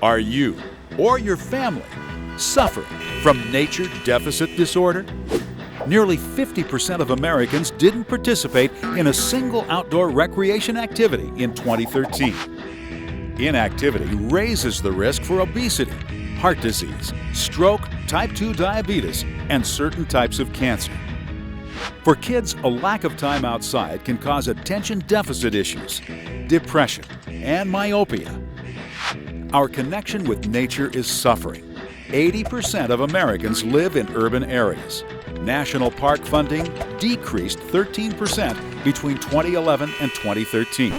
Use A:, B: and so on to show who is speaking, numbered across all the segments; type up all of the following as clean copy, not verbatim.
A: Are you or your family suffering from nature deficit disorder? Nearly 50% of Americans didn't participate in a single outdoor recreation activity in 2013. Inactivity raises the risk for obesity, heart disease, stroke, type 2 diabetes, and certain types of cancer. For kids, a lack of time outside can cause attention deficit issues, depression, and myopia. Our connection with nature is suffering. 80% of Americans live in urban areas. National park funding decreased 13% between 2011 and 2013.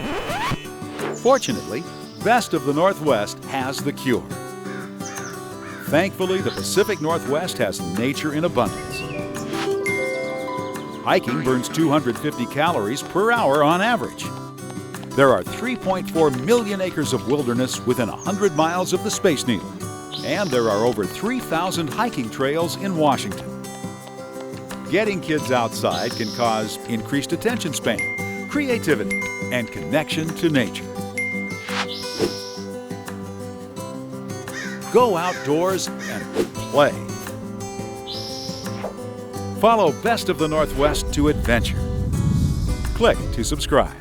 A: Fortunately, Best of the Northwest has the cure. Thankfully, the Pacific Northwest has nature in abundance. Hiking burns 250 calories per hour on average. There are 3.4 million acres of wilderness within 100 miles of the Space Needle, and there are over 3,000 hiking trails in Washington. Getting kids outside can cause increased attention span, creativity, and connection to nature. Go outdoors and play. Follow Best of the Northwest to adventure. Click to subscribe.